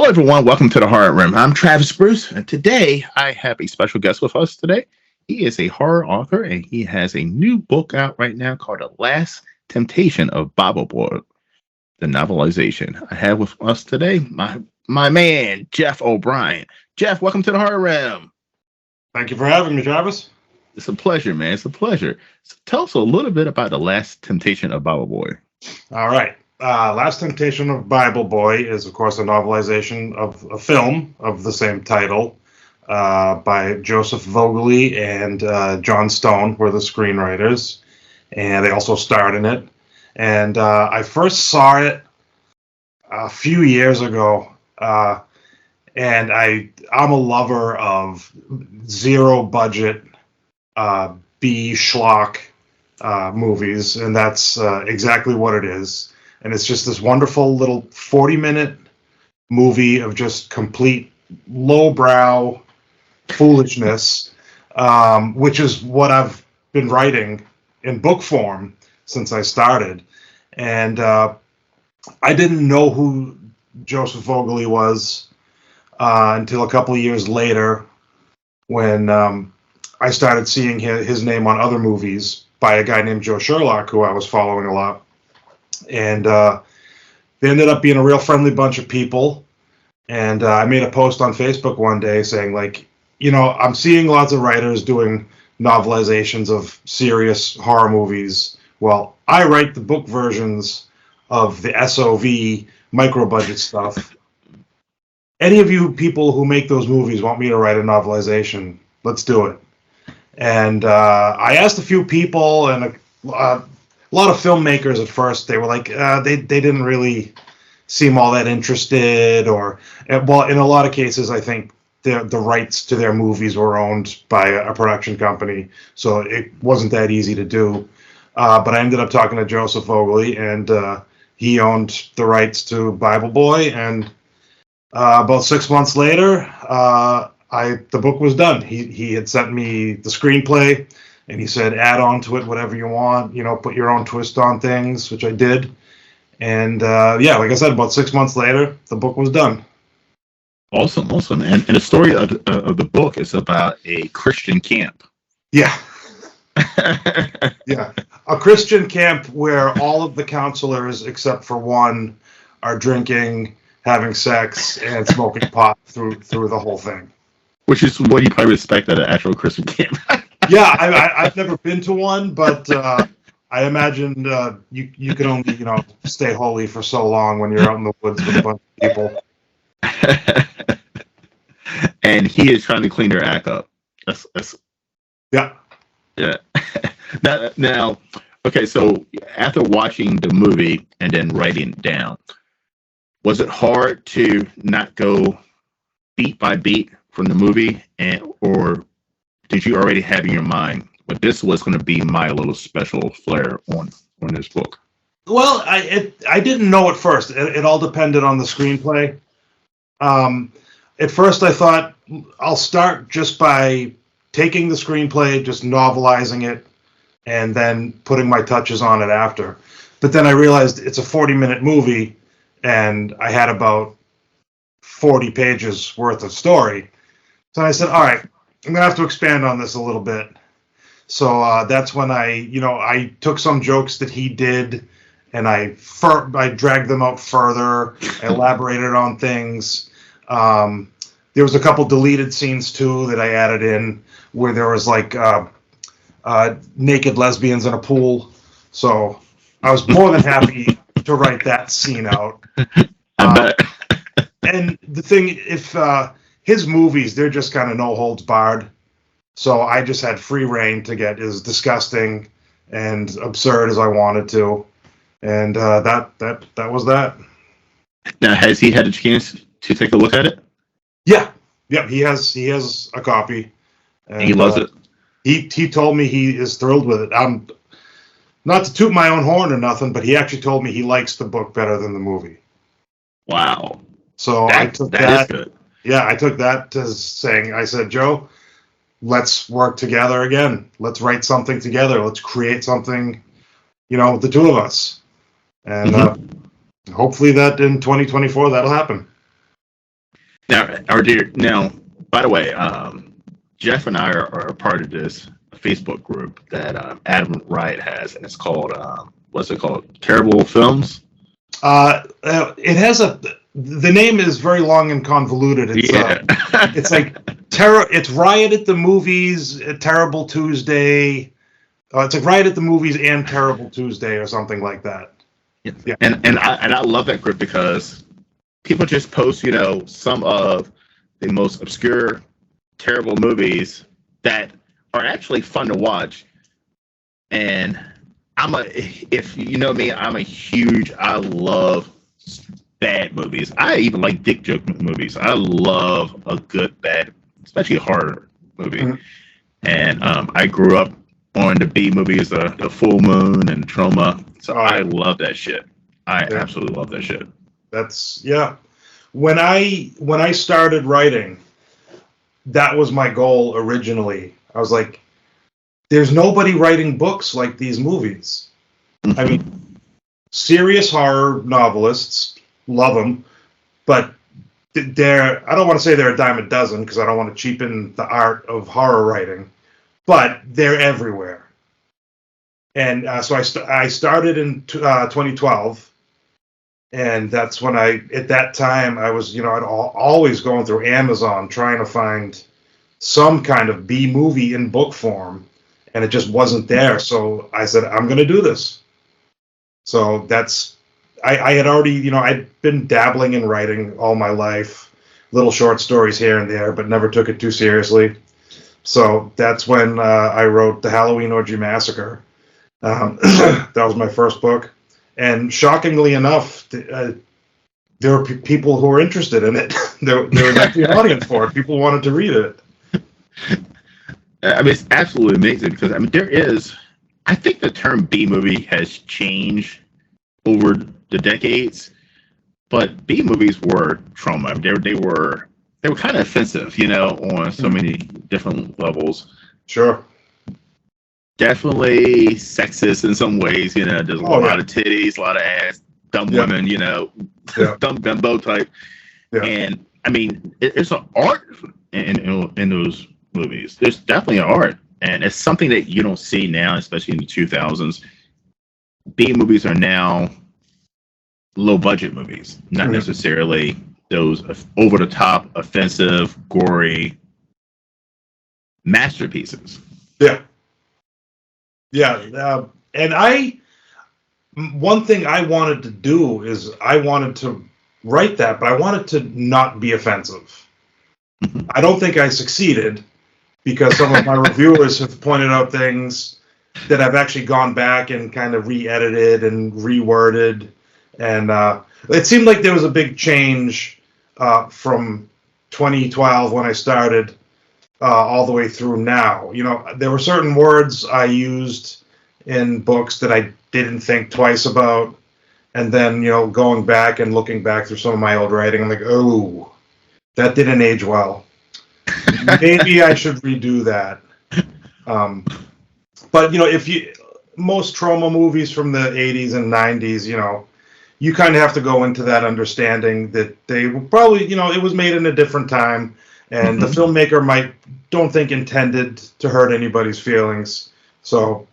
Hello, everyone. Welcome to the Horror Room. I'm Travis Bruce, and today I have a special guest with us today. He is a horror author, and he has a new book out right now called The Last Temptation of Bible Boy, the novelization. I have with us today my man, Jeff O'Brien. Jeff, welcome to the Horror Room. Thank you for having me, Travis. It's a pleasure, man. It's a pleasure. So tell us a little bit about The Last Temptation of Bible Boy. All right. Last Temptation of Bible Boy is, of course, a novelization of a film of the same title by Joseph Vogeli and John Stone were the screenwriters, and they also starred in it. And I first saw it a few years ago, and I'm a lover of zero-budget B schlock movies, and that's exactly what it is. And it's just this wonderful little 40-minute movie of just complete lowbrow foolishness, which is what I've been writing in book form since I started. And I didn't know who Joseph Vogeli was until a couple of years later when I started seeing his name on other movies by a guy named Joe Sherlock, who I was following a lot. And they ended up being a real friendly bunch of people. And I made a post on Facebook one day saying, like, I'm seeing lots of writers doing novelizations of serious horror movies. Well, I write the book versions of the SOV micro-budget stuff. Any of you people who make those movies want me to write a novelization, let's do it. And I asked a few people, and a lot of filmmakers at first, they were like, they didn't really seem all that interested, or, well, in a lot of cases, I think the rights to their movies were owned by a production company, so it wasn't that easy to do. But I ended up talking to Joseph Vogeli, and he owned the rights to Bible Boy, and about 6 months later, the book was done. He had sent me the screenplay, and he said, add on to it whatever you want, put your own twist on things, which I did. And like I said, about 6 months later, the book was done. Awesome. And the story of the book is about a Christian camp. Yeah. Yeah. A Christian camp where all of the counselors, except for one, are drinking, having sex, and smoking pot through the whole thing. Which is what you probably expect at an actual Christian camp. Yeah, I've never been to one, but I imagine you can only stay holy for so long when you're out in the woods with a bunch of people. And he is trying to clean their act up. That's yeah. Now, okay. So after watching the movie and then writing it down, was it hard to not go beat by beat from the movie, or did you already have in your mind, but this was going to be my little special flair on this book? Well, I didn't know at first. It all depended on the screenplay. At first, I thought I'll start just by taking the screenplay, just novelizing it, and then putting my touches on it after. But then I realized it's a 40-minute movie, and I had about 40 pages worth of story. So I said, all right, I'm going to have to expand on this a little bit. So that's when I took some jokes that he did, and I dragged them out further. I elaborated on things. There was a couple deleted scenes, too, that I added in where there was, like, naked lesbians in a pool. So I was more than happy to write that scene out. And the thing, if his movies, they're just kind of no holds barred. So I just had free reign to get as disgusting and absurd as I wanted to. And that was that. Now, has he had a chance to take a look at it? Yeah. He has a copy. And he loves it. He told me he is thrilled with it. I'm not to toot my own horn or nothing, but he actually told me he likes the book better than the movie. Wow. So I took that. Is good. Yeah, I took that as saying, I said, Joe, let's work together again. Let's write something together. Let's create something, the two of us. And hopefully that in 2024, that'll happen. Now, by the way, Jeff and I are a part of this Facebook group that Adam Wright has, and it's called what's it called? Terrible Films. It has the name is very long and convoluted. It's like It's Riot at the Movies, Terrible Tuesday. It's like Riot at the Movies and Terrible Tuesday or something like that. Yeah. And I love that group because people just post, some of the most obscure, terrible movies that are actually fun to watch. And if you know me, I love bad movies. I even like dick joke movies. I love a good, bad, especially a horror movie. Mm-hmm. And I grew up on the B movies, the Full Moon and Trauma. So I love that shit. I absolutely love that shit. When I started writing, that was my goal originally. I was like, there's nobody writing books like these movies. I mean, serious horror novelists, love them, but I don't want to say they're a dime a dozen because I don't want to cheapen the art of horror writing, but they're everywhere. And so I started in 2012. And that's when at that time, I was, I'd always going through Amazon trying to find some kind of B movie in book form, and it just wasn't there. So I said, I'm going to do this. So I had already, I'd been dabbling in writing all my life, little short stories here and there, but never took it too seriously. So that's when I wrote The Halloween Orgy Massacre. That was my first book. And shockingly enough, there were people who were interested in it. there was actually an audience for it. People wanted to read it. I mean, it's absolutely amazing because, I think the term B movie has changed over the decades, but B movies were trauma. They were kind of offensive, on so many different levels. Sure. Definitely sexist in some ways, there's a lot of titties, a lot of ass, dumb women, dumb bimbo type. Yeah. And I mean, it's an art in those movies. There's definitely an art, and it's something that you don't see now, especially in the 2000s. B movies are now low budget movies, not necessarily those over the top, offensive, gory masterpieces. Yeah. Yeah, and one thing I wanted to do is I wanted to write that, but I wanted to not be offensive. I don't think I succeeded because some of my reviewers have pointed out things that I've actually gone back and kind of re-edited and reworded, and it seemed like there was a big change from 2012 when I started all the way through now. There were certain words I used in books that I didn't think twice about. And then, going back and looking back through some of my old writing, I'm like, oh, that didn't age well. Maybe I should redo that. But, most trauma movies from the 80s and 90s, you kind of have to go into that understanding that they were probably, it was made in a different time. And the filmmaker don't think intended to hurt anybody's feelings. So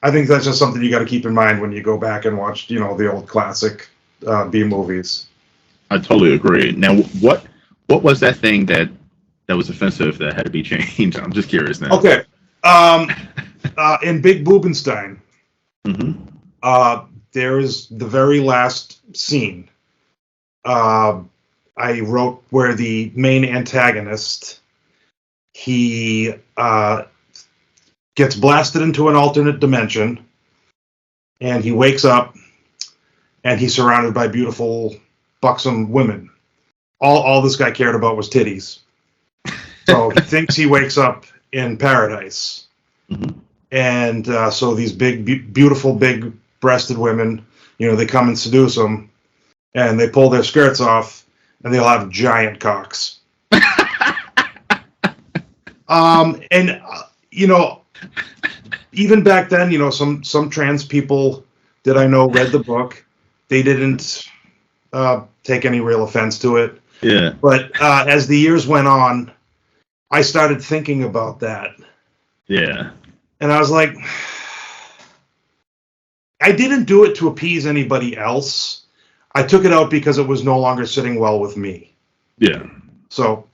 I think that's just something you got to keep in mind when you go back and watch, the old classic B movies. I totally agree. Now, what was that thing that was offensive that had to be changed? I'm just curious now. Okay. In Big Boobenstein, there is the very last scene. I wrote where the main antagonist, he gets blasted into an alternate dimension, and he wakes up, and he's surrounded by beautiful, buxom women. All this guy cared about was titties. So he thinks he wakes up in paradise. And so these big, beautiful, big-breasted women, they come and seduce him, and they pull their skirts off, and they'll have giant cocks. Even back then, some trans people that I know read the book. They didn't take any real offense to it. Yeah. But as the years went on, I started thinking about that. Yeah. And I was like, I didn't do it to appease anybody else. I took it out because it was no longer sitting well with me. Yeah. So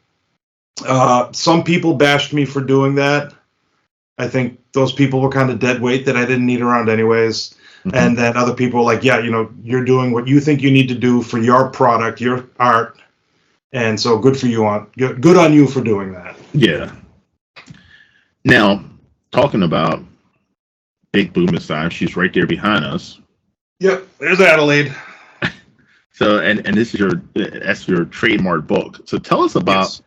some people bashed me for doing that. I think those people were kind of dead weight that I didn't need around anyways. Mm-hmm. And then other people were like, yeah, you're doing what you think you need to do for your product, your art. And so good on you for doing that. Yeah. Now, talking about Big Boomenstein, she's right there behind us. Yep, there's Adelaide. So, and this is that's your trademark book. So tell us about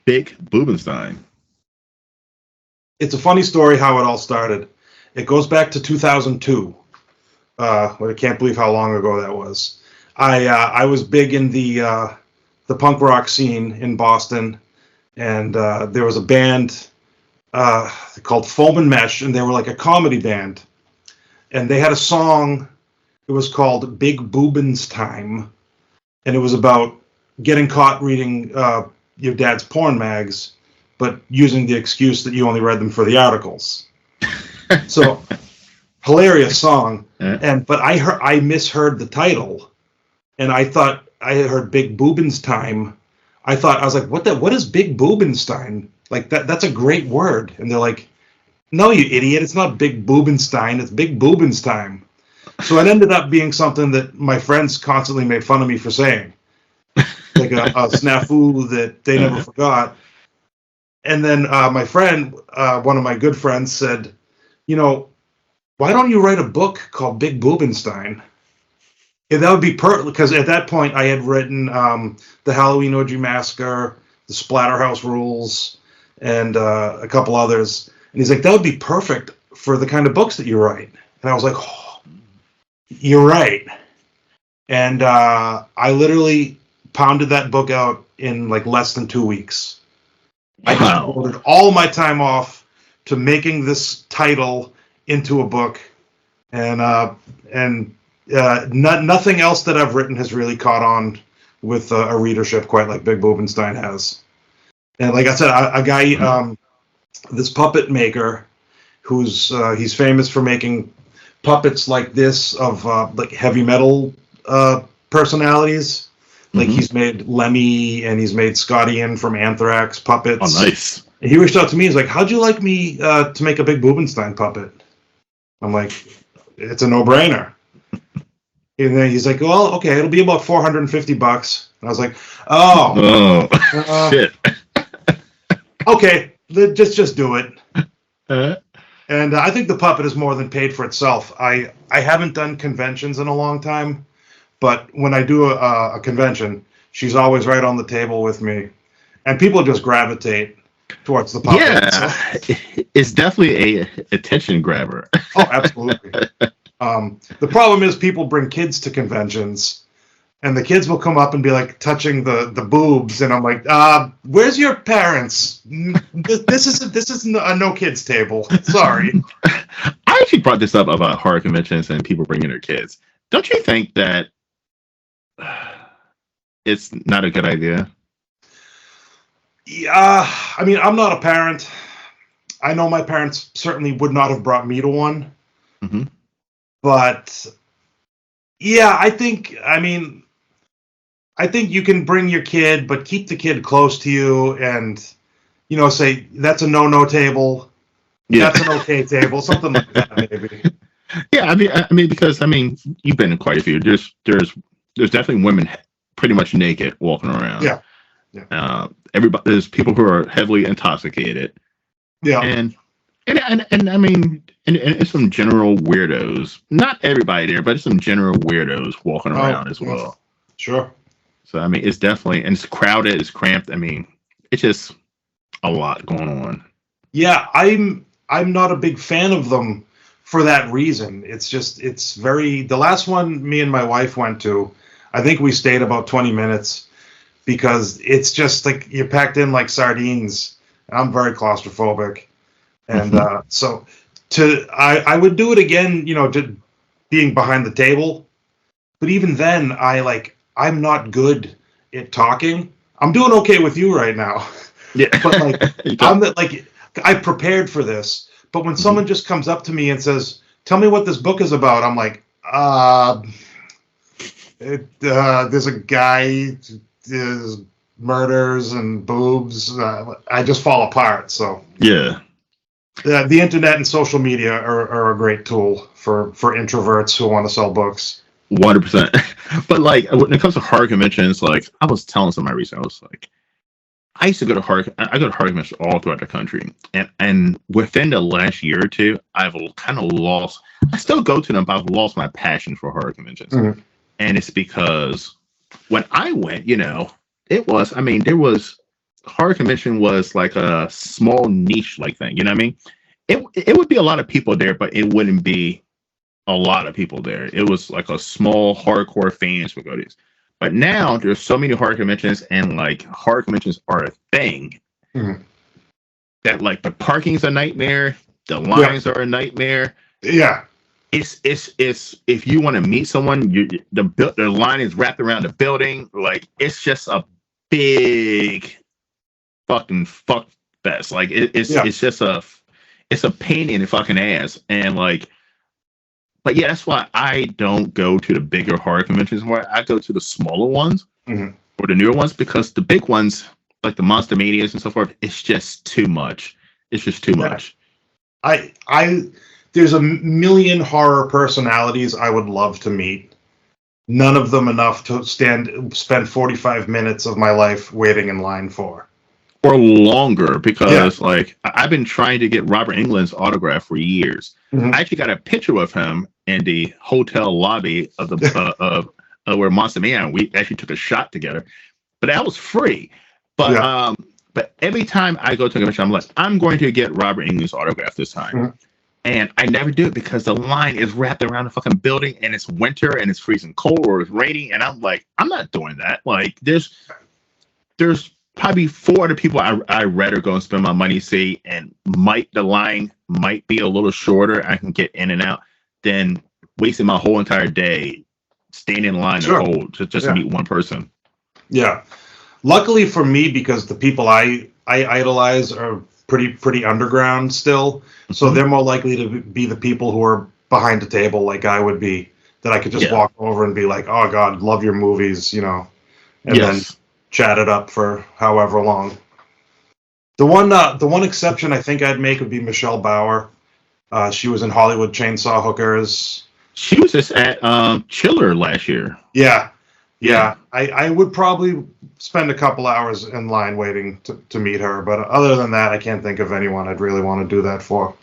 Big Boomenstein. It's a funny story how it all started. It goes back to 2002. I can't believe how long ago that was. I was big in the punk rock scene in Boston, and there was a band called Foam and Mesh, and they were like a comedy band. And they had a song, it was called Big Boobin's Time, and it was about getting caught reading your dad's porn mags, but using the excuse that you only read them for the articles. So, hilarious song. But I misheard the title, and I thought I had heard Big Boobin's Time. I was like, what is Big Boobenstein? Like that's a great word. And they're like, no, you idiot, it's not Big Boobenstein, it's Big Boobin's Time. So it ended up being something that my friends constantly made fun of me for saying. Like a snafu that they never forgot. And then my friend, one of my good friends, said, why don't you write a book called Big Boobenstein? Yeah, that would be perfect, because at that point I had written the Halloween Orgy Massacre, the Splatterhouse Rules, and a couple others. And he's like, that would be perfect for the kind of books that you write. And I was like, oh, you're right. And I literally pounded that book out in like less than 2 weeks. I devoted all my time off to making this title into a book, and nothing else that I've written has really caught on with a readership quite like Big Boobenstein has. And like I said, a guy, this puppet maker, he's famous for making puppets like this of like heavy metal personalities. Like he's made Lemmy and he's made Scotty Ian from Anthrax puppets. Oh, nice. And he reached out to me. He's like, how'd you like me to make a Big Boobenstein puppet? I'm like, it's a no-brainer. And then he's like, well, okay, it'll be about $450. And I was like, shit. Okay, just do it. And I think the puppet is more than paid for itself. I haven't done conventions in a long time, but when I do a convention, she's always right on the table with me, and people just gravitate towards the puppet. Yeah, it's definitely a attention grabber. Oh, absolutely. The problem is people bring kids to conventions, and the kids will come up and be like touching the boobs, and I'm like, where's your parents? This isn't a no kids table. Sorry. I actually brought this up about horror conventions and people bringing their kids. Don't you think that it's not a good idea? Yeah, I mean, I'm not a parent. I know my parents certainly would not have brought me to one. Mm-hmm. But yeah, I think you can bring your kid, but keep the kid close to you, and say that's a no table, that's an okay table, something like that, maybe. Yeah, I mean, because you've been in quite a few. There's definitely women pretty much naked walking around. Yeah. There's people who are heavily intoxicated. Yeah. And I mean, and some general weirdos. Not everybody there, but some general weirdos walking around as well. Sure. So I mean, it's definitely, and it's crowded, it's cramped. I mean, it's just a lot going on. Yeah, I'm not a big fan of them for that reason. It's very. The last one me and my wife went to, I think we stayed about 20 minutes because it's just like you're packed in like sardines. I'm very claustrophobic. And so I would do it again, to being behind the table. But even then, I'm not good at talking. I'm doing okay with you right now. Yeah. But like, You go. I prepared for this. But when Mhm. someone just comes up to me and says, "Tell me what this book is about," I'm like, there's a guy, there's murders and boobs. I just fall apart. So Yeah. the internet and social media are a great tool for introverts who want to sell books. 100%. But like when it comes to horror conventions, like I was telling somebody recently, I was like, I used to go to horror. I go to horror conventions all throughout the country, and within the last year or two, I've kind of lost. I still go to them, but I've lost my passion for horror conventions, Mhm. and it's because when I went, it was. I mean, there was horror convention was like a small niche like thing. You know what I mean? It would be a lot of people there, but it wouldn't be a lot of people there. It was like a small hardcore fans would go to these. But now there's so many horror conventions, and like horror conventions are a thing Mhm. that like the parking's a nightmare, the Yeah, lines are a nightmare. yeah, It's if you want to meet someone, the line is wrapped around the building. Like it's just a big fucking fuck fest. Like yeah. it's just it's a pain in the fucking ass, and like. But yeah, that's why I don't go to the bigger horror conventions more. I go to the smaller ones Mhm. or the newer ones because the big ones, like the Monster Manias and so forth, it's just too much. It's just too Yeah. much. I there's a million horror personalities I would love to meet. None of them enough to spend 45 minutes of my life waiting in line for. Or longer Yeah. because like I've been trying to get Robert Englund's autograph for years. I Mhm. actually got a picture of him in the hotel lobby of the of where Monster Mania. We actually took a shot together, but that was free. But Yeah. um, but every time I go to a convention, I'm like, I'm going to get Robert Englund's autograph this time. Mhm. And I never do it because the line is wrapped around the fucking building and it's winter and it's freezing cold or it's raining. And I'm like, I'm not doing that. Like, there's probably four other people I rather go and spend my money see, and the line might be a little shorter. I can get in and out than wasting my whole entire day standing in line in the Sure. cold to just Yeah. meet one person. Yeah. Luckily for me, because the people I idolize are pretty underground still, so Mhm. they're more likely to be the people who are behind the table, like I would be. That I could just Yeah. walk over and be like, "Oh God, love your movies," and then Yes. chat it up for however long. The one exception I think I'd make would be Michelle Bauer. She was in Hollywood Chainsaw Hookers. She was just at Chiller last year. Yeah, Yeah. yeah. I would probably spend a couple hours in line waiting to meet her, but other than that, I can't think of anyone I'd really want to do that for.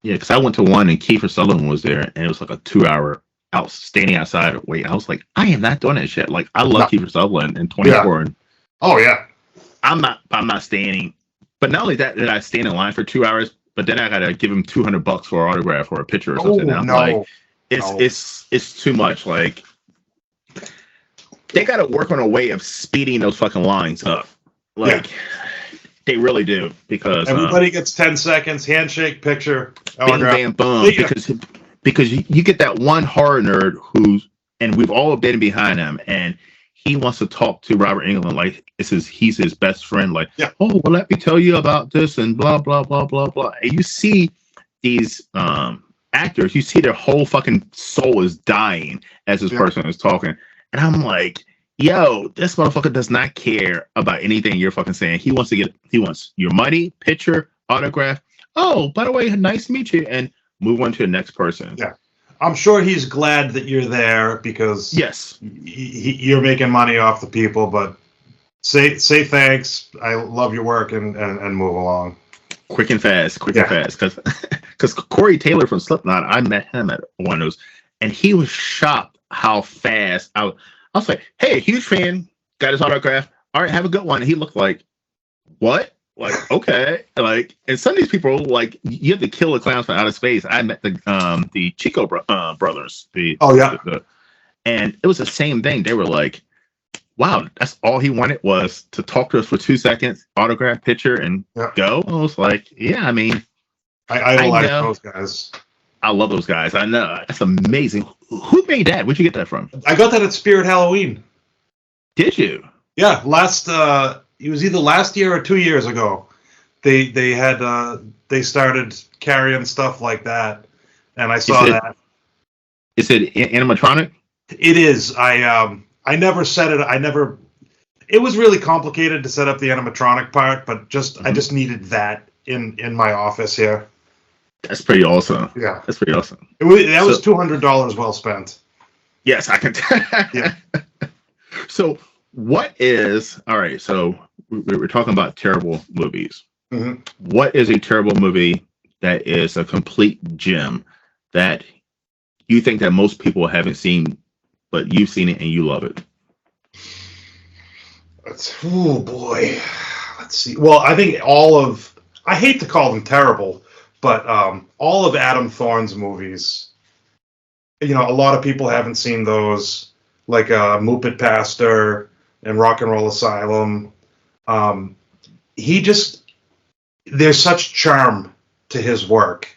Yeah, because I went to one and Kiefer Sutherland was there, and it was like a 2 hour out standing outside wait. I was like, I am not doing that shit. Like, I love No. Kiefer Sutherland and Yeah. 24, and Oh yeah. I'm not standing. But not only that, I stand in line for 2 hours, but then I gotta give him $200 for an autograph or a picture or Oh something. And I'm no. like, No. it's too much. Like, they gotta work on a way of speeding those fucking lines up. Like, they really do because Everybody gets 10 seconds, handshake, picture, bing autograph. bam boom. See ya. Because you get that one horror nerd and we've all been behind him, and he wants to talk to Robert Englund like he's his best friend. Like, Yeah. oh well, let me tell you about this and blah blah blah blah blah. And you see these actors, you see their whole fucking soul is dying as this Yeah. person is talking, and I'm like, yo, this motherfucker does not care about anything you're fucking saying. He wants your money, picture, autograph. Oh, by the way, nice to meet you, and move on to the next person. Yeah. I'm sure he's glad that you're there because Yes. you're making money off the people, but say thanks. I love your work and move along. Quick and fast. Yeah. Because Corey Taylor from Slipknot, I met him at one of those, and he was shocked how fast I was like, hey, huge fan, got his autograph. All right, have a good one. And he looked like, what? Like, okay. Like, and some of these people, like, you have to kill the clowns from outer space. I met the Chico brothers. Oh yeah. And it was the same thing. They were like, wow, that's all he wanted was to talk to us for 2 seconds, autograph, picture, and Yeah. go. I was like, yeah, I mean, I idolize know. those guys. I love those guys. I know. That's amazing. Who made that? Where'd you get that from? I got that at Spirit Halloween. Did you? Yeah, it was either last year or 2 years ago. They started carrying stuff like that, and I Is saw it that. is it animatronic? It is. I never set it. I never. It was really complicated to set up the animatronic part, but I Mhm. just needed that in my office here. That's pretty awesome. Yeah, That's pretty awesome. that was So $200 well spent. yes, I can. Yeah. So what is all right? So we're talking about terrible movies. Hmm. What is a terrible movie that is a complete gem that you think that most people haven't seen, but you've seen it and you love it? Oh boy. Let's see. Well, I think I hate to call them terrible, but all of Adam Thorne's movies, a lot of people haven't seen those, like Muppet Pastor and Rock and Roll Asylum. Um, he just, there's such charm to his work.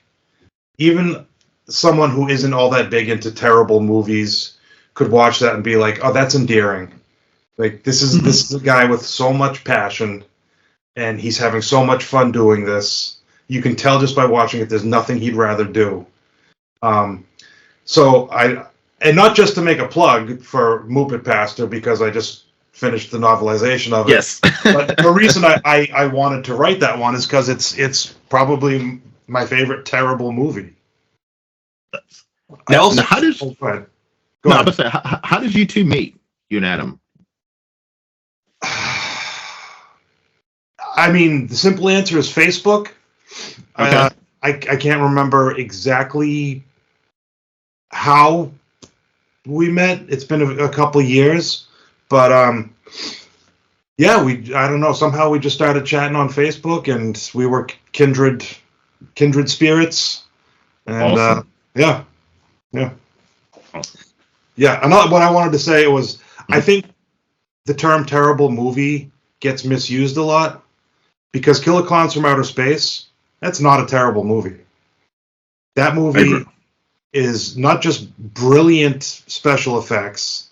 Even someone who isn't all that big into terrible movies could watch that and be like, "Oh, that's endearing." Like Mhm. this is a guy with so much passion, and he's having so much fun doing this. You can tell just by watching it. There's nothing he'd rather do. Um, so and not just to make a plug for Muppet Pastor because I just finished the novelization of it, Yes. but the reason I wanted to write that one is because it's probably my favorite terrible movie. I Now, also how does oh, go ahead. Go no? I was ahead. say, how did you two meet? You and Adam. I mean, the simple answer is Facebook. Okay. I can't remember exactly how we met. It's been a couple of years, but yeah, I don't know. Somehow we just started chatting on Facebook, and we were kindred spirits, and Awesome. yeah, yeah, Awesome. yeah. Another what I wanted to say was I Mhm. think the term terrible movie gets misused a lot because Killer Clowns from Outer Space, that's not a terrible movie. That I agree. movie is not just brilliant special effects,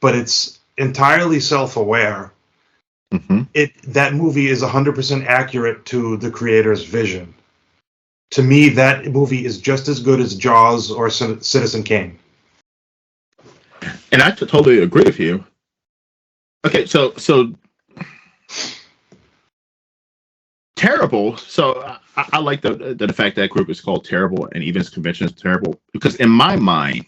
but it's entirely self-aware. Hmm. That movie is 100% accurate to the creator's vision. To me, that movie is just as good as Jaws or Citizen Kane. And I totally agree with you. Okay, so terrible. So I like the fact that group is called terrible, and even its convention is terrible because in my mind,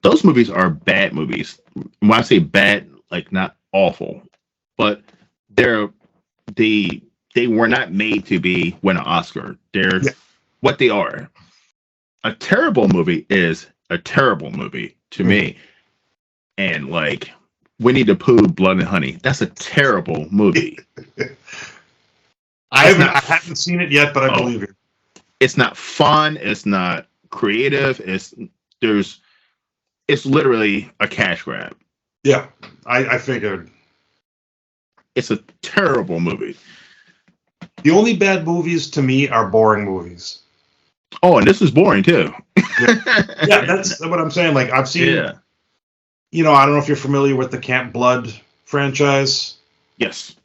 those movies are bad movies. When I say bad, like not awful, but they're they they were not made to be win an Oscar. They're Yeah. what they are. A terrible movie is a terrible movie to Mhm. me. And like Winnie the Pooh, Blood and Honey, that's a terrible movie. It's not. I haven't seen it yet, but I Oh, believe you. it's not fun. It's not creative. There's. It's literally a cash grab. Yeah, I figured. It's a terrible movie. The only bad movies to me are boring movies. Oh, and this is boring too. Yeah, yeah, that's what I'm saying. Like I've seen, Yeah. I don't know if you're familiar with the Camp Blood franchise. Yes.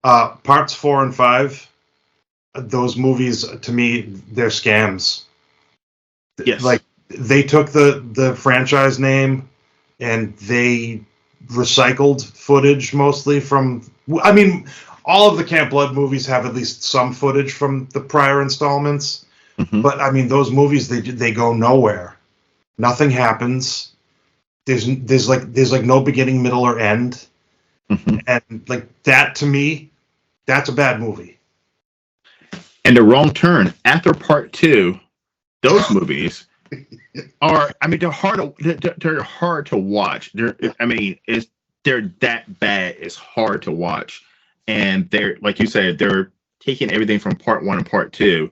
Parts 4 and 5. Those movies to me, they're scams. Yes. Like they took the franchise name and they recycled footage mostly from. I mean, all of the Camp Blood movies have at least some footage from the prior installments, Hmm. but I mean, those movies they go nowhere. Nothing happens. There's like no beginning, middle, or end, Hmm. and like that to me, that's a bad movie. And the wrong turn after part two. Those movies are. I mean, they're hard to watch. I mean, they're that bad. It's hard to watch, and they're like you said, they're taking everything from part one and part two,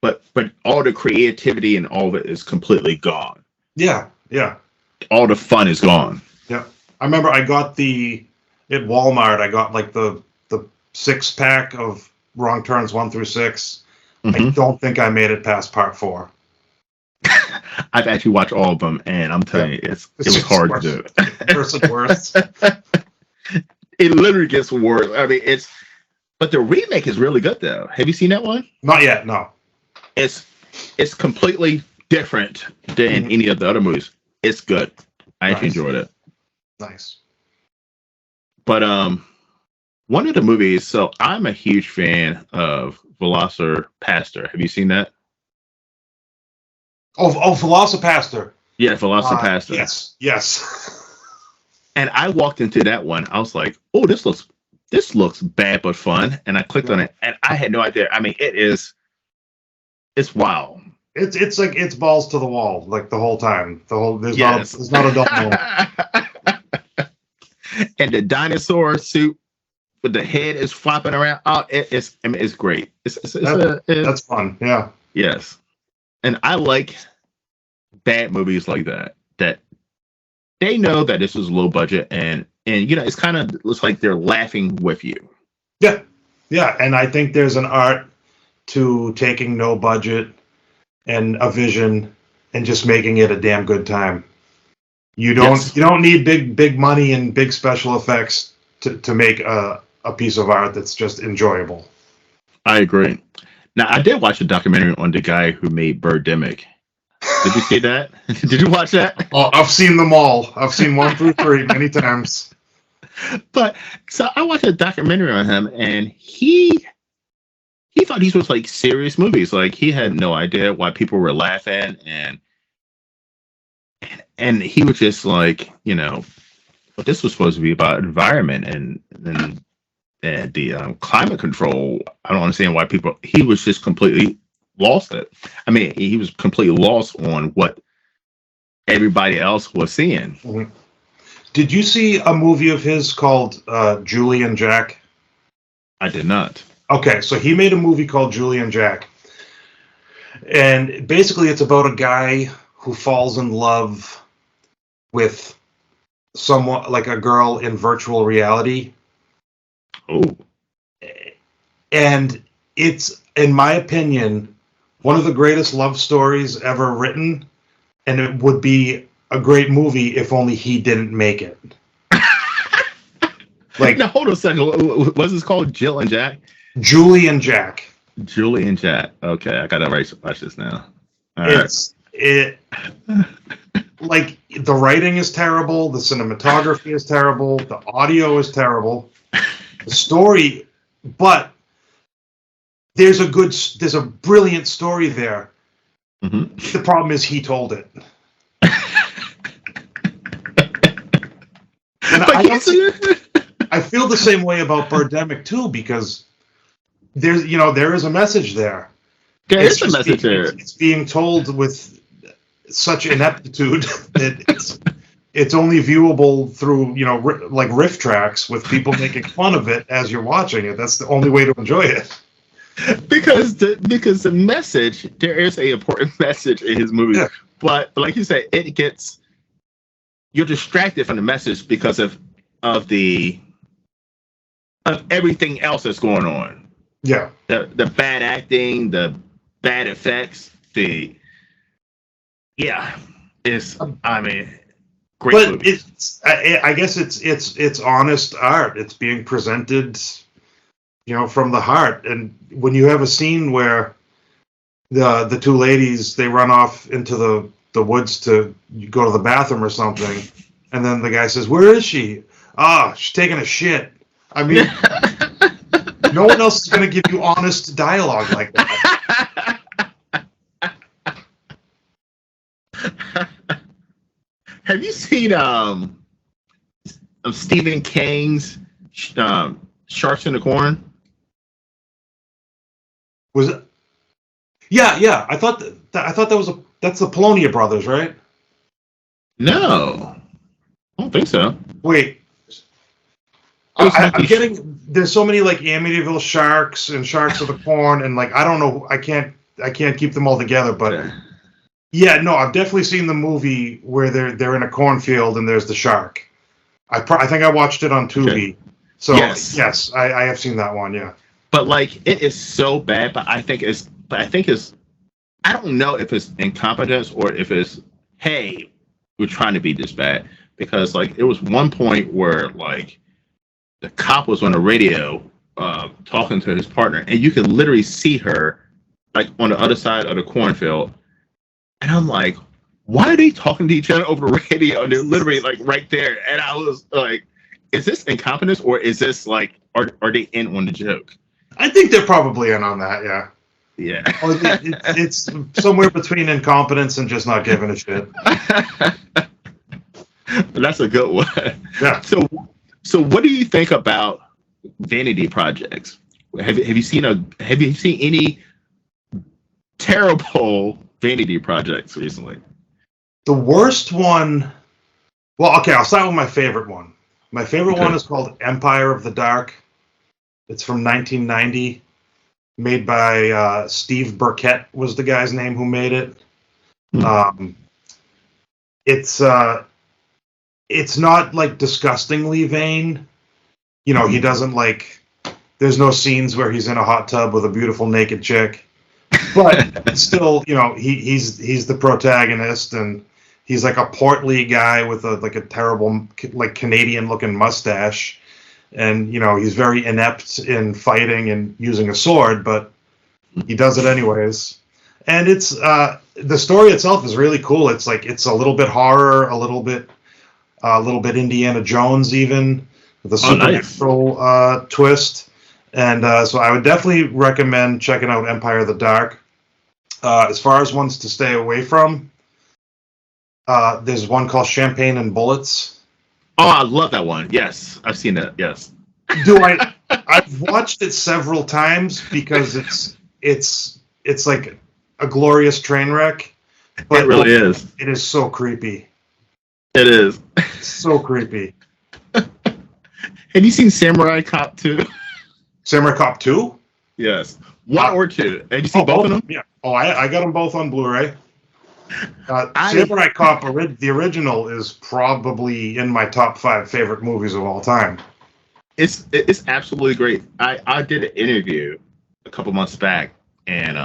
but all the creativity and all of it is completely gone. Yeah, yeah, All the fun is gone. yeah. I remember I got at Walmart. I got like the 6 pack of Wrong Turns 1 through 6. I Hmm. don't think I made it past part 4. I've actually watched all of them, and I'm telling you, it was just hard worse. to do. Worse and worse. It literally gets worse. I mean, but the remake is really good though. Have you seen that one? Not yet, no. It's completely different than any of the other movies. It's good. I actually enjoyed it. Nice. But one of the movies. So I'm a huge fan of Velocipaster. Have you seen that? Oh, Velocipaster. Yeah, Velocipaster. Yes. And I walked into that one. I was like, "Oh, this looks bad but fun." And I clicked on it, and I had no idea. I mean, it's wild. It's like it's balls to the wall like the whole time. There's not a dull moment. And the dinosaur suit with the head is flopping around. Oh, it's great. That's fun. Yeah. Yes. And I like bad movies like that they know that this is low budget and it's like they're laughing with you. Yeah. And I think there's an art to taking no budget and a vision and just making it a damn good time. You don't need big money and big special effects to make a piece of art that's just enjoyable. I agree. Now I did watch a documentary on the guy who made Birdemic. Did you see that? Did you watch that? Oh, I've seen them all. I've seen 1 through 3 many times. But so I watched a documentary on him, and he thought these was like serious movies. Like he had no idea why people were laughing, and he was just like, but this was supposed to be about environment and the climate control. I don't understand why people. He was just completely lost it. I mean, he was completely lost on what everybody else was seeing. Mm-hmm. Did you see a movie of his called Julie and Jack? I did not. Okay, so he made a movie called Julie and Jack. And basically it's about a guy who falls in love with someone, like a girl in virtual reality. Oh. And it's, in my opinion, one of the greatest love stories ever written, and it would be a great movie if only he didn't make it. Like, now hold on a second. What's this called? Jill and Jack? Julie and Jack. Julie and Jack. Okay, I gotta watch this now. Like the writing is terrible, the cinematography is terrible, the audio is terrible, the story, but there's a brilliant story there. Mm-hmm. The problem is he told it. And I feel the same way about Birdemic too, because there is a message there. There is a message there. It's being told with such ineptitude that it's only viewable through like riff tracks with people making fun of it as you're watching it. That's the only way to enjoy it. Because the message, there is a important message in his movie, yeah. But like you said, you're distracted from the message because of everything else that's going on. Yeah, the bad acting, the bad effects, great but movie. I guess it's honest art. It's being presented, from the heart. And when you have a scene where the two ladies, they run off into the woods to go to the bathroom or something, and then the guy says, "Where is she?" She's taking a shit. I mean, no one else is going to give you honest dialogue like that. Have you seen Stephen King's Sharks in the Corn? Was it? Yeah. I thought that's the Polonia brothers, right? No, I don't think so. Wait, I'm getting. There's so many like Amityville Sharks and Sharks of the Corn, and like I don't know. I can't keep them all together, but. Yeah, no, I've definitely seen the movie where they're in a cornfield and there's the shark. I think I watched it on Tubi. Okay. So yes, I have seen that one. Yeah, but like it is so bad. But I think it's I don't know if it's incompetence or if it's, hey, we're trying to be this bad. Because like it was one point where like the cop was on the radio talking to his partner, and you could literally see her like on the other side of the cornfield. And I'm like, why are they talking to each other over the radio? And they're literally like right there. And I was like, is this incompetence or is this like, are they in on the joke? I think they're probably in on that. Yeah. Yeah. It's somewhere between incompetence and just not giving a shit. That's a good one. Yeah. So what do you think about vanity projects? Have you seen any terrible vanity projects recently? The worst one. Well, okay, I'll start with my favorite one. My favorite one is called Empire of the Dark. It's from 1990, made by Steve Burkett was the guy's name who made it. It's not like disgustingly vain. You know, he doesn't like. There's no scenes where he's in a hot tub with a beautiful naked chick, but still, you know, he's the protagonist, and he's like a portly guy with a terrible like Canadian looking mustache, and you know he's very inept in fighting and using a sword, but he does it anyways. And it's the story itself is really cool. It's like it's a little bit horror, a little bit Indiana Jones even with a supernatural twist. And so I would definitely recommend checking out Empire of the Dark. As far as ones to stay away from, there's one called Champagne and Bullets. Oh, I love that one. Yes, I've seen that. Yes. I've watched it several times because it's like a glorious train wreck. But it really is. It is so creepy. It is. So creepy. Have you seen Samurai Cop 2? Samurai Cop 2? Yes. One or two. Have you seen both of them? Yeah. Oh, I got them both on Blu-ray. Samurai Cop, the original, is probably in my top 5 favorite movies of all time. It's absolutely great. I did an interview a couple months back, and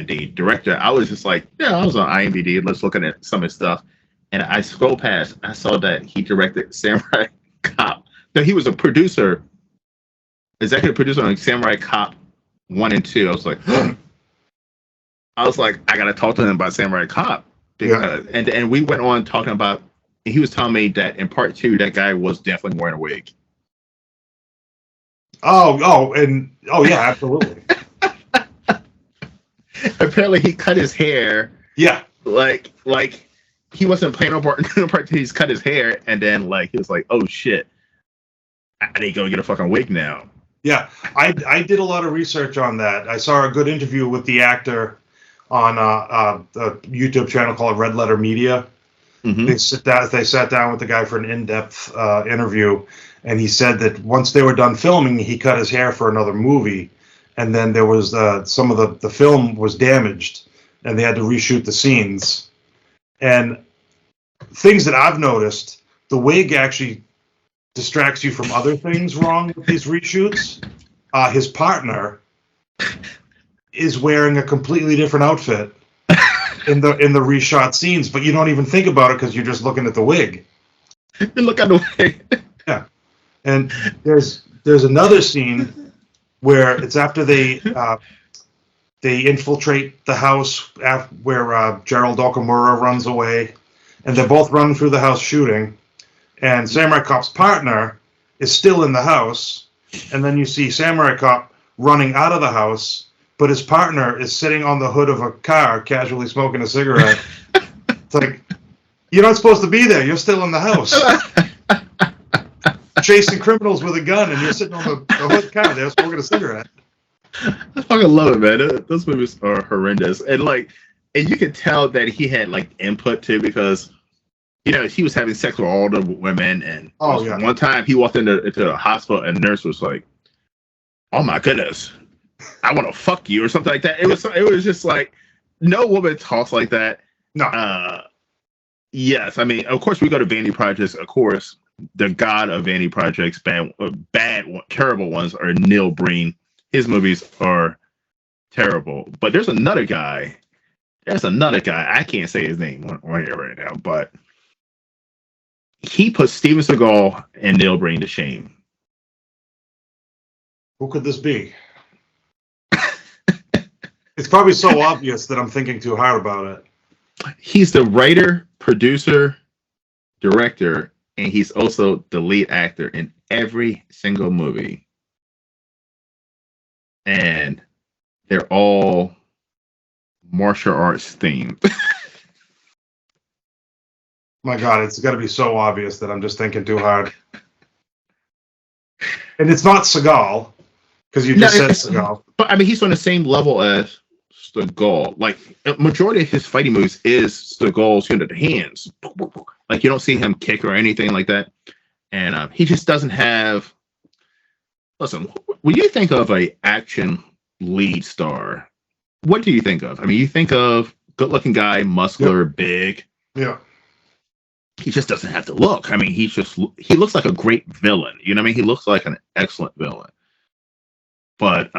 the director, I was just like, yeah, I was on IMDb, let's look at some of his stuff, and I scrolled past, I saw that he directed Samurai Cop. No, he was a producer, executive producer on Samurai Cop 1 and 2. I was like, I gotta talk to him about Samurai Cop because, and we went on talking about. He was telling me that in part 2, that guy was definitely wearing a wig. Oh, yeah, absolutely. Apparently, he cut his hair. Yeah, like he wasn't playing on part 2. He's cut his hair, and then like he was like, oh shit, I need to go get a fucking wig now. Yeah, I did a lot of research on that. I saw a good interview with the actor on a YouTube channel called Red Letter Media. Mm-hmm. They sat down with the guy for an in-depth interview, and he said that once they were done filming, he cut his hair for another movie, and then there was some of the film was damaged, and they had to reshoot the scenes. And things that I've noticed, the wig actually distracts you from other things wrong with these reshoots. His partner is wearing a completely different outfit in the reshot scenes, but you don't even think about it because you're just looking at the wig. You look at the wig. Yeah. And there's another scene where it's after they infiltrate the house where Gerald Okamura runs away, and they're both running through the house shooting, and Samurai Cop's partner is still in the house, and then you see Samurai Cop running out of the house, but his partner is sitting on the hood of a car casually smoking a cigarette. It's like, you're not supposed to be there. You're still in the house. Chasing criminals with a gun, and you're sitting on the hood car there smoking a cigarette. I fucking love it, man. Those movies are horrendous. And you could tell that he had like input too, because he was having sex with all the women, and one time he walked into the hospital and the nurse was like, "Oh my goodness, I want to fuck you," or something like that. It was just like, no woman talks like that. No. Yes, I mean, of course we go to Vanity Projects. Of course, the god of Vanity Projects, bad, terrible ones are Neil Breen. His movies are terrible. But there's another guy There's another guy. I can't say his name right here right now, but he put Steven Seagal and Neil Breen to shame. Who could this be? It's probably so obvious that I'm thinking too hard about it. He's the writer, producer, director, and he's also the lead actor in every single movie. And they're all martial arts themed. My God, it's got to be so obvious that I'm just thinking too hard. And it's not Seagal, because you just said Seagal. But I mean, he's on the same level as Seagal. Like, a majority of his fighting moves is Seagal's, the hands. Like, you don't see him kick or anything like that. And he just doesn't have. Listen, when you think of a action lead star, what do you think of? I mean, you think of good-looking guy, muscular, big. Yeah. He just doesn't have to look. I mean, he looks like a great villain. You know what I mean? He looks like an excellent villain. But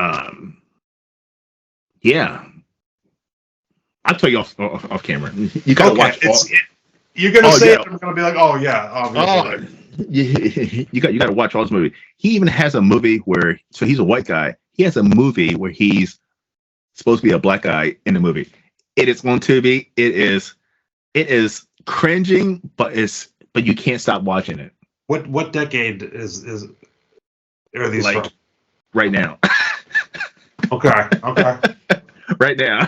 yeah, I'll tell you off camera. You gotta watch. You're gonna say it. I'm gonna be like, oh yeah, obviously. You gotta watch all his movies. He even has a movie where, so he's a white guy. He has a movie where he's supposed to be a black guy in the movie. It is on Tubi. It is cringing, but you can't stop watching it. What decade are these like from? Right now? Okay. Right now.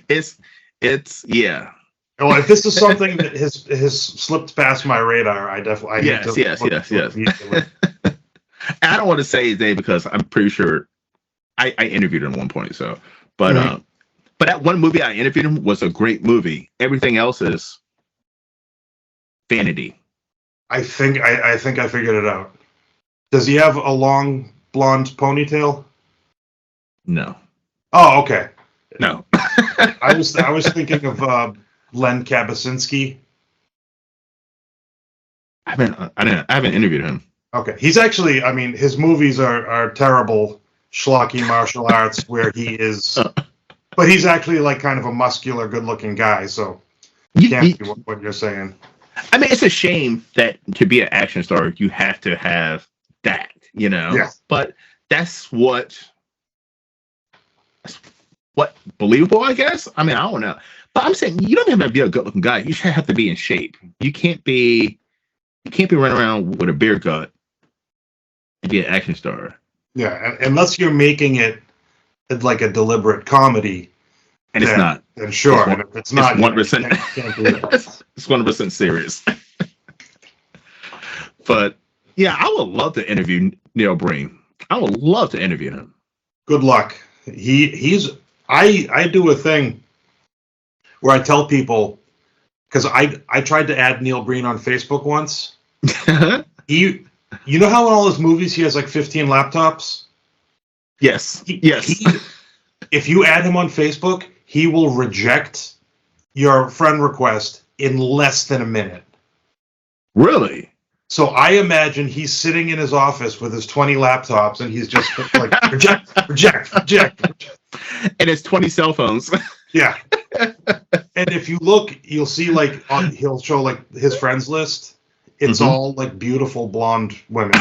It's yeah. Well, if this is something that has slipped past my radar, I definitely yes. I don't want to say his name because I'm pretty sure I interviewed him at one point. So, but that one movie I interviewed him was a great movie. Everything else is vanity. I think I figured it out. Does he have a long blonde ponytail? No. Oh, okay. No. I was thinking of Len Kabasinski. I haven't interviewed him. Okay, he's actually. I mean, his movies are terrible, schlocky martial arts where he is, but he's actually like kind of a muscular, good-looking guy. So can't be what you're saying. I mean, it's a shame that to be an action star, you have to have that, Yeah. But that's what believable, I guess. I mean, I don't know. But I'm saying you don't have to be a good-looking guy. You should have to be in shape. You can't be running around with a beer gut and be an action star. Yeah, unless you're making it like a deliberate comedy. And it's not. Then sure. And if it's not, 1%. Can't do that. It's 100% serious. But yeah, I would love to interview Neil Breen. I would love to interview him. Good luck. I do a thing where I tell people, because I tried to add Neil Breen on Facebook once. You know how in all his movies he has like 15 laptops? Yes. If you add him on Facebook, he will reject your friend request in less than a minute. Really? So I imagine he's sitting in his office with his 20 laptops and he's just like, reject. And it's 20 cell phones. Yeah. And if you look, you'll see like he'll show like his friends list. It's all like beautiful blonde women.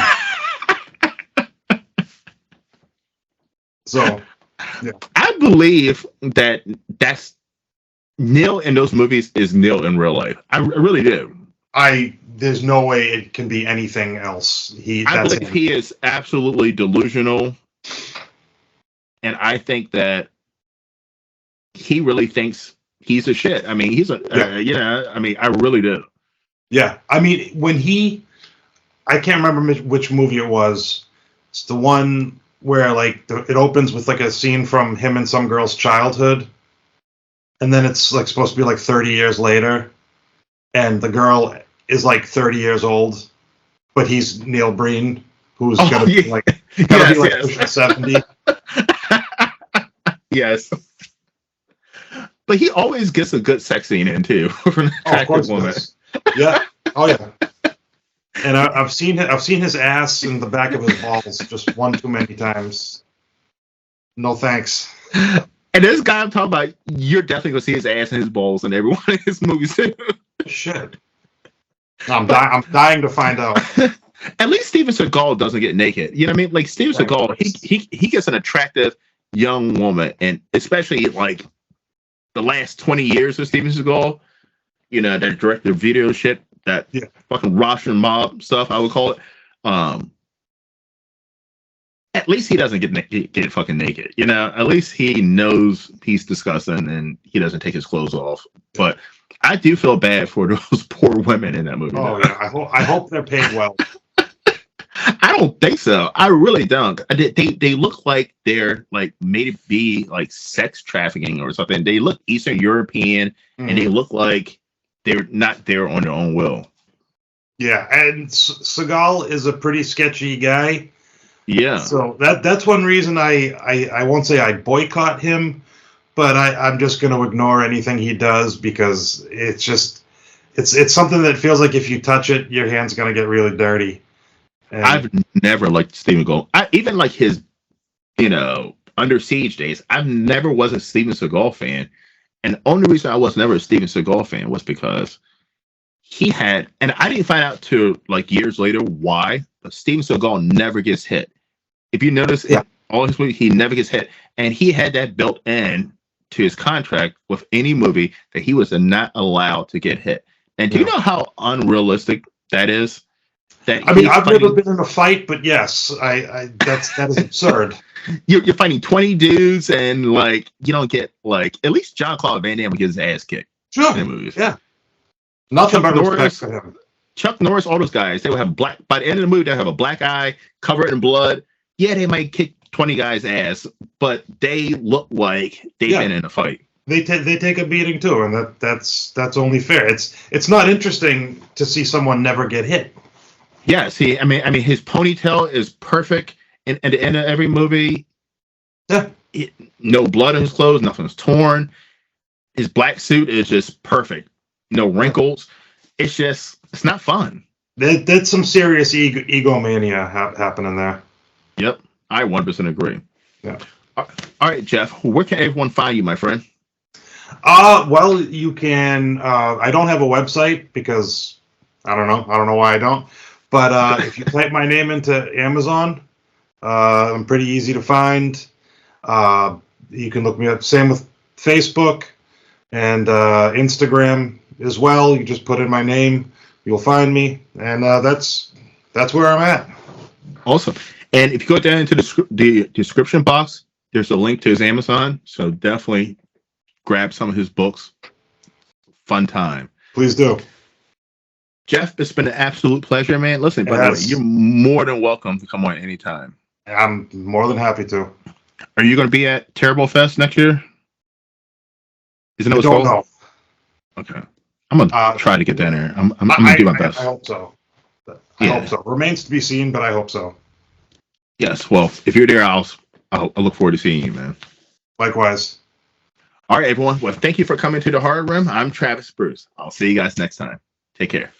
So, yeah. I believe that's Neil in those movies is Neil in real life. I really do. There's no way it can be anything else. I believe he is absolutely delusional, and I think that he really thinks he's a shit. I mean, he's I mean, I really do. Yeah, I mean, I can't remember which movie it was. It's the one where like it opens with like a scene from him and some girl's childhood, and then it's like supposed to be like 30 years later, and the girl is like 30 years old, but he's Neil Breen, who's gonna be like pushing 70. Yes. But he always gets a good sex scene in too from an attractive woman. Yeah. Oh yeah. And I've seen his ass in the back of his balls just one too many times. No thanks. And this guy I'm talking about, you're definitely gonna see his ass and his balls in every one of his movies too. Shit. I'm dying to find out. At least Steven Seagal doesn't get naked. You know what I mean? Like Steven Seagal, he gets an attractive young woman, and especially like the last 20 years of Steven Seagal, you know, that director video shit, that fucking Russian mob stuff, I would call it. At least he doesn't get fucking naked. You know, at least he knows he's disgusting and he doesn't take his clothes off. But I do feel bad for those poor women in that movie. Oh yeah, I hope they're paid well. I don't think so. I really don't. They look like they're like maybe like sex trafficking or something. They look Eastern European, and they look like they're not there on their own will. Yeah, and Seagal is a pretty sketchy guy. Yeah. So that's one reason I won't say I boycott him, but I'm just going to ignore anything he does because it's something that feels like if you touch it, your hand's going to get really dirty. And I've never liked Steven Seagal. Even like his, you know, Under Siege days, I've never was a Steven Seagal fan. And the only reason I was never a Steven Seagal fan was because he had, and I didn't find out till like years later why, but Steven Seagal never gets hit. If you notice, in all his movies, he never gets hit. And he had that built in to his contract with any movie that he was not allowed to get hit. And do you know how unrealistic that is? I mean, I've never been in a fight, but yes, that is absurd. You're fighting 20 dudes, and like you don't get like at least Jean-Claude Van Damme would get his ass kicked. Sure. In movies. Yeah. Nothing but respect for him. Chuck Norris, all those guys, they will have by the end of the movie, they'll have a black eye covered in blood. Yeah, they might kick 20 guys' ass, but they look like they've been in a fight. They take a beating too, and that's only fair. It's not interesting to see someone never get hit. Yeah, see, I mean, his ponytail is perfect at the end of every movie. Yeah. No blood on his clothes, nothing's torn. His black suit is just perfect. No wrinkles. It's not fun. There's some serious egomania happening there. Yep, I 100% agree. Yeah. All right, Jeff, where can everyone find you, my friend? Well, you can. I don't have a website because I don't know why I don't. But if you type my name into Amazon, I'm pretty easy to find. You can look me up. Same with Facebook and Instagram as well. You just put in my name, you'll find me, and that's where I'm at. Awesome. And if you go down into the description box, there's a link to his Amazon. So definitely grab some of his books. Fun time. Please do. Jeff, it's been an absolute pleasure, man. Listen, by the way, you're more than welcome to come on anytime. I'm more than happy to. Are you going to be at Terrible Fest next year? Isn't it I don't know. Okay. I'm going to try to get down there. I'm going to do my best. I hope so. I hope so. Remains to be seen, but I hope so. Yes. Well, if you're there, I'll look forward to seeing you, man. Likewise. All right, everyone. Well, thank you for coming to the Horror Room. I'm Travis Bruce. I'll see you guys next time. Take care.